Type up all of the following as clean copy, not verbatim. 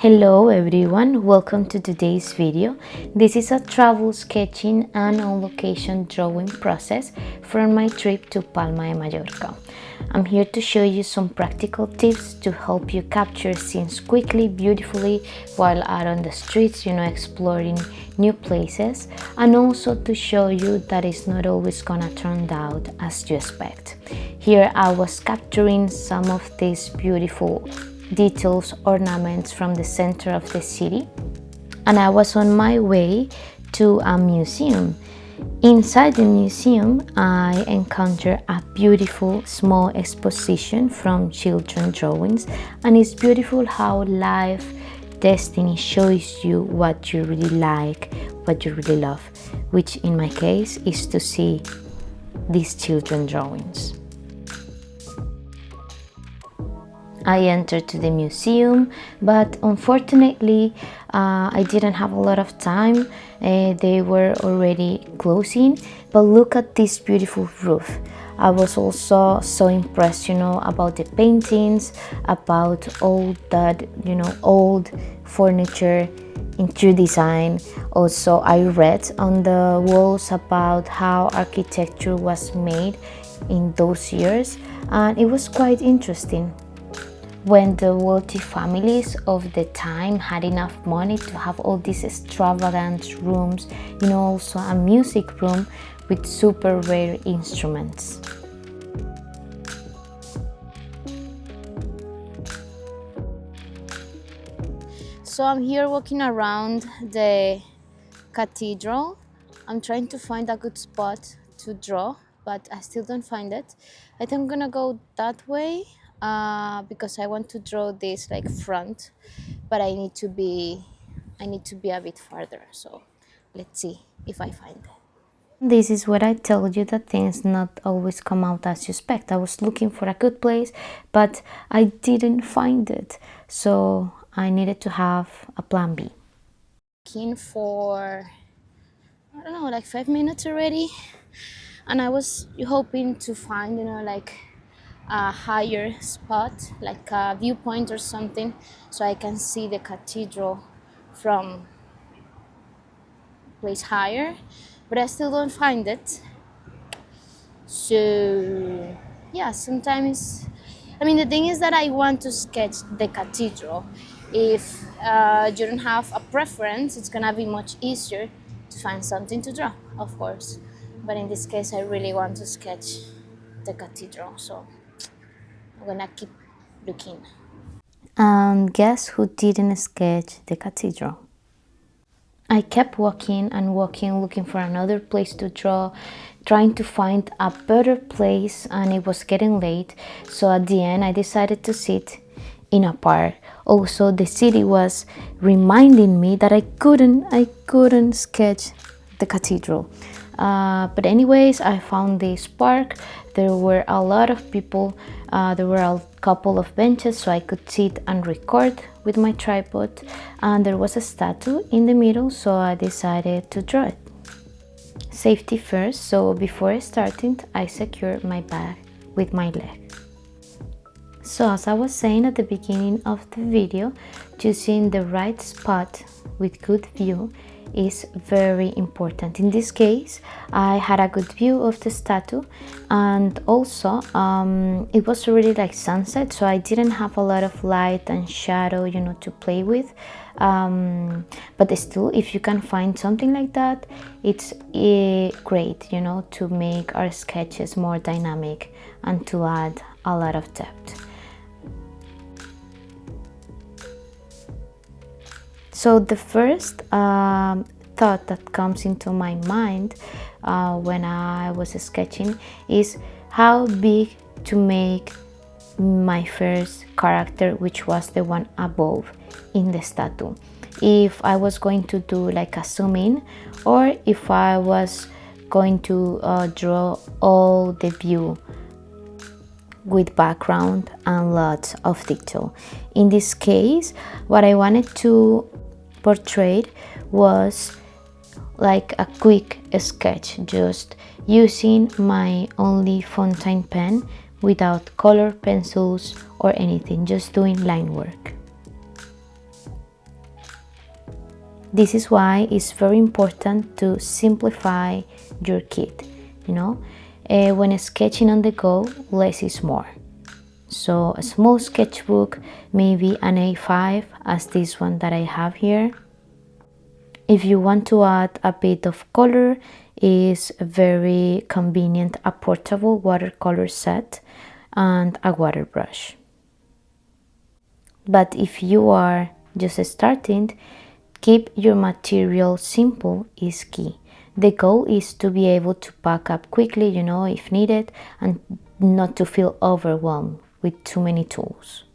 Hello everyone, welcome to today's video. This is a travel sketching and on location drawing process from my trip to Palma de Mallorca. I'm here to show you some practical tips to help you capture scenes quickly, beautifully while out on the streets, exploring new places, and also to show you that it's not always gonna turn out as you expect. Here I was capturing some of these beautiful details, ornaments from the center of the city, and I was on my way to a museum. Inside the museum, I encountered a beautiful small exposition from children drawings, and it's beautiful how life destiny shows you what you really like, what you really love, which in my case is to see these children drawings. I entered to the museum, but unfortunately I didn't have a lot of time. They were already closing, but look at this beautiful roof. I was also so impressed, about the paintings, about all that, old furniture, interior design. Also, I read on the walls about how architecture was made in those years, and it was quite interesting. When the wealthy families of the time had enough money to have all these extravagant rooms, also a music room with super rare instruments. So I'm here walking around the cathedral. I'm trying to find a good spot to draw, but I still don't find it. I think I'm gonna go that way because I want to draw this like front, but I need to be a bit farther. So let's see if I find it. This is what I told you, that things not always come out as you expect. I was looking for a good place, but I didn't find it, so I needed to have a plan B. Looking for, I don't know, like 5 minutes already, and I was hoping to find, like a higher spot, like a viewpoint or something, so I can see the cathedral from place higher, but I still don't find it. So yeah, sometimes, the thing is that I want to sketch the cathedral. If you don't have a preference, it's gonna be much easier to find something to draw, of course, but in this case I really want to sketch the cathedral, so I'm gonna keep looking. And guess who didn't sketch the cathedral? I kept walking and walking, looking for another place to draw, trying to find a better place, and it was getting late. So at the end, I decided to sit in a park. Also, the city was reminding me that I couldn't sketch the cathedral. But anyways, I found this park. There were a lot of people. There were a couple of benches so I could sit and record with my tripod, and there was a statue in the middle, so I decided to draw it. Safety first, so before starting I secured my bag with my leg. So as I was saying at the beginning of the video, choosing the right spot with good view is very important. In this case, I had a good view of the statue, and also it was already like sunset, so I didn't have a lot of light and shadow, to play with. But still, if you can find something like that, it's great, to make our sketches more dynamic and to add a lot of depth. So the first thought that comes into my mind when I was sketching is how big to make my first character, which was the one above in the statue. If I was going to do like a zoom in, or if I was going to draw all the view with background and lots of detail. In this case, what I wanted to portray was like a quick sketch, just using my only fountain pen without color pencils or anything, just doing line work. This is why it's very important to simplify your kit, you know. When sketching on the go, less is more. So a small sketchbook, maybe an A5 as this one that I have here. If you want to add a bit of color, is very convenient, a portable watercolor set and a water brush. But if you are just starting, keep your material simple is key. The goal is to be able to pack up quickly, you know, if needed, and not to feel overwhelmed with too many tools.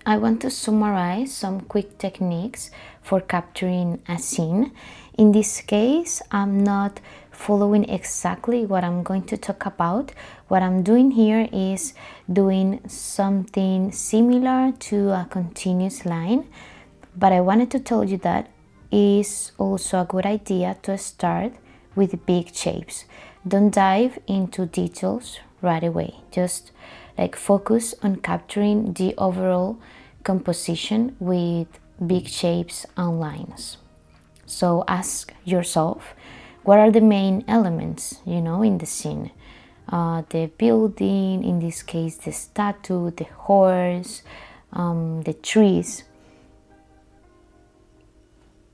I want to summarize some quick techniques for capturing a scene. In this case, I'm not following exactly what I'm going to talk about. What I'm doing here is doing something similar to a continuous line, but I wanted to tell you that it's also a good idea to start with big shapes. Don't dive into details right away. Just like focus on capturing the overall composition with big shapes and lines. So ask yourself, what are the main elements, you know, in the scene? The building, in this case, the statue, the horse, the trees.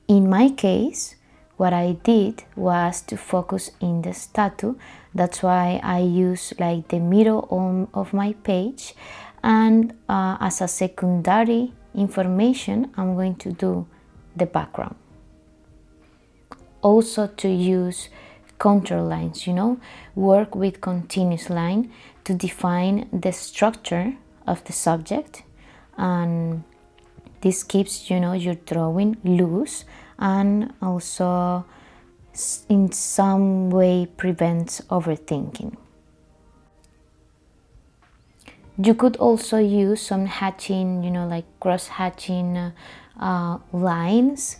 In my case, what I did was to focus in the statue. That's why I use like the middle of my page, and as a secondary information, I'm going to do the background. Also to use contour lines, you know, work with continuous line to define the structure of the subject, and this keeps, you know, your drawing loose and also in some way prevents overthinking. You could also use some hatching, you know, like cross hatching lines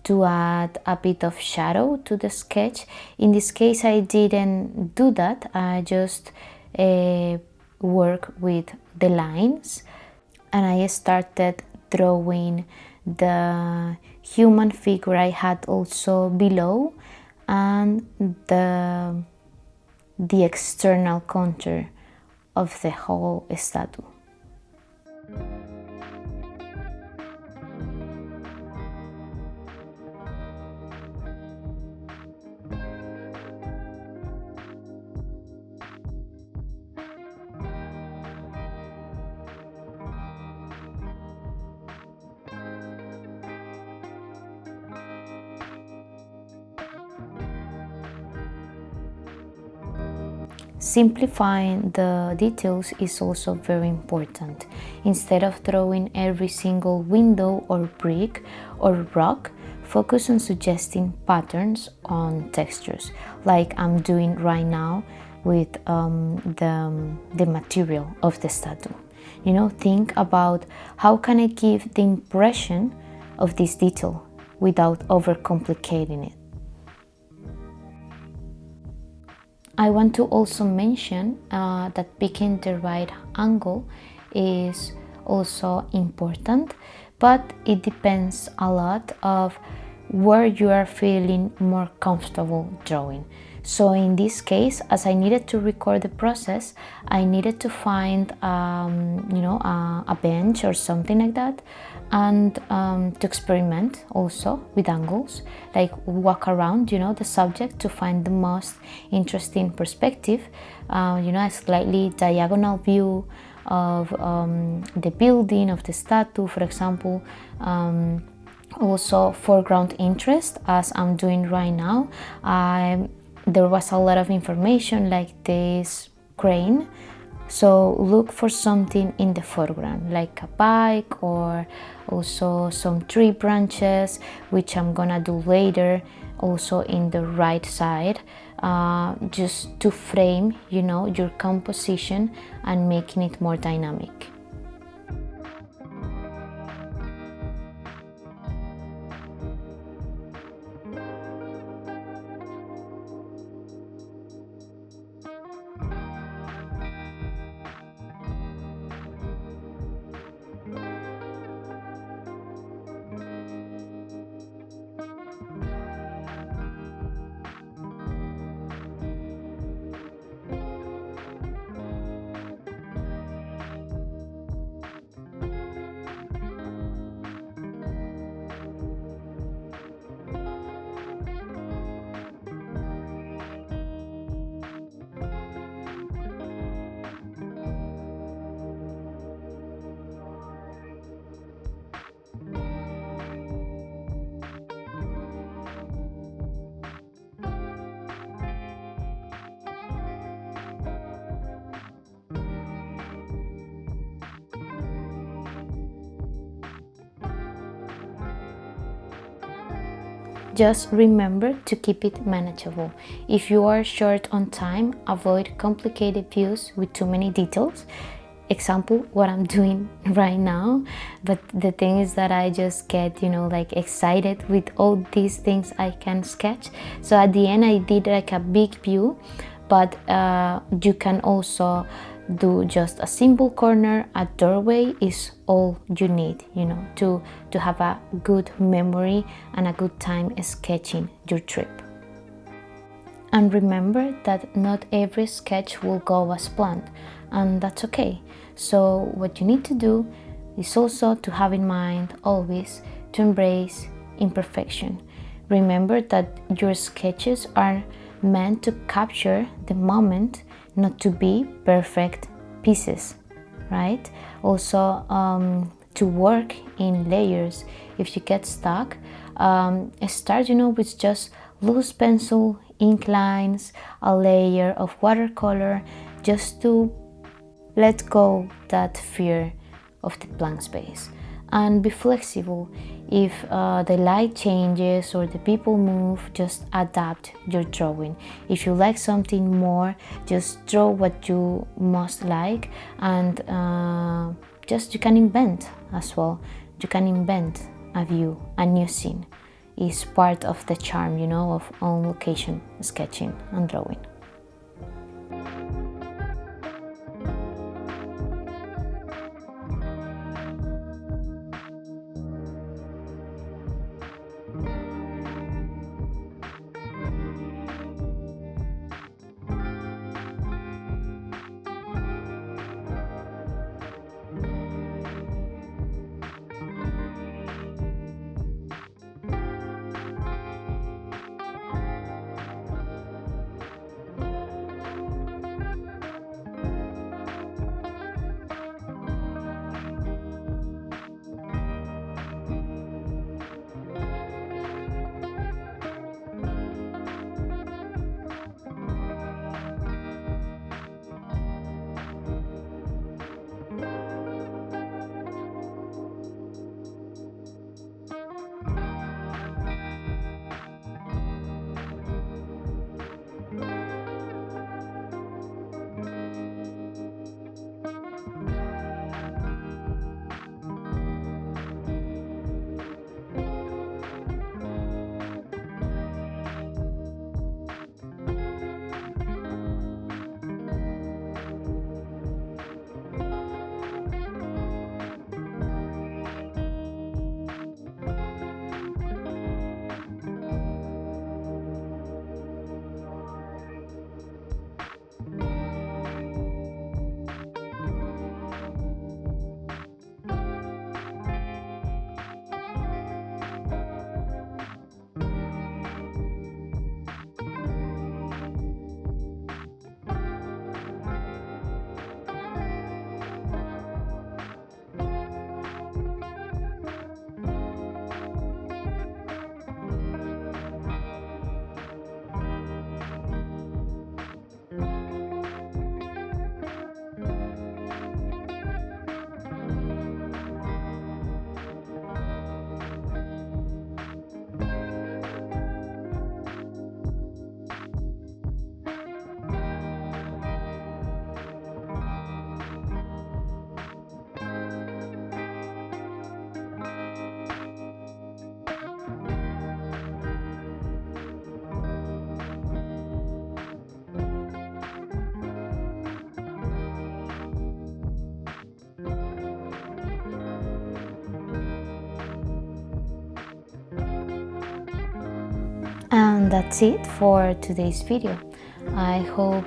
to add a bit of shadow to the sketch. In this case, I didn't do that. I just work with the lines, and I started drawing the human figure I had also below, and the external contour of the whole statue. Simplifying the details is also very important. Instead of drawing every single window or brick or rock, focus on suggesting patterns on textures, like I'm doing right now with the material of the statue. You know, think about how can I give the impression of this detail without overcomplicating it. I want to also mention that picking the right angle is also important, but it depends a lot of where you are feeling more comfortable drawing. So in this case, as I needed to record the process, I needed to find you know, a bench or something like that, and to experiment also with angles, like walk around, you know, the subject to find the most interesting perspective, you know, a slightly diagonal view of the building, of the statue, for example. Also foreground interest, as I'm doing right now. There was a lot of information like this crane, so look for something in the foreground, like a bike or also some tree branches, which I'm gonna do later, also in the right side, just to frame, you know, your composition and making it more dynamic. Just remember to keep it manageable. If you are short on time, avoid complicated views with too many details. Example, what I'm doing right now. But the thing is that I just get, like excited with all these things I can sketch. So at the end I did like a big view, but you can also do just a simple corner. A doorway is all you need, to have a good memory and a good time sketching your trip. And remember that not every sketch will go as planned, and that's okay. So what you need to do is also to have in mind always to embrace imperfection. Remember that your sketches are meant to capture the moment, not to be perfect pieces, right? Also, to work in layers. If you get stuck, start, with just loose pencil, ink lines, a layer of watercolor, just to let go that fear of the blank space. And be flexible. If the light changes or the people move, just adapt your drawing. If you like something more, just draw what you most like, and just you can invent as well. You can invent a view, a new scene. Is part of the charm, of on location sketching and drawing. And that's it for today's video. I hope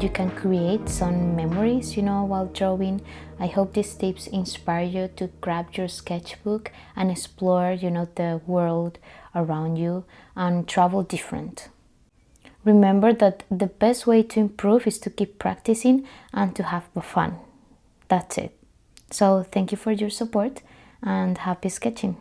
you can create some memories, while drawing. I hope these tips inspire you to grab your sketchbook and explore, the world around you and travel different. Remember that the best way to improve is to keep practicing and to have fun. That's it. So thank you for your support and happy sketching.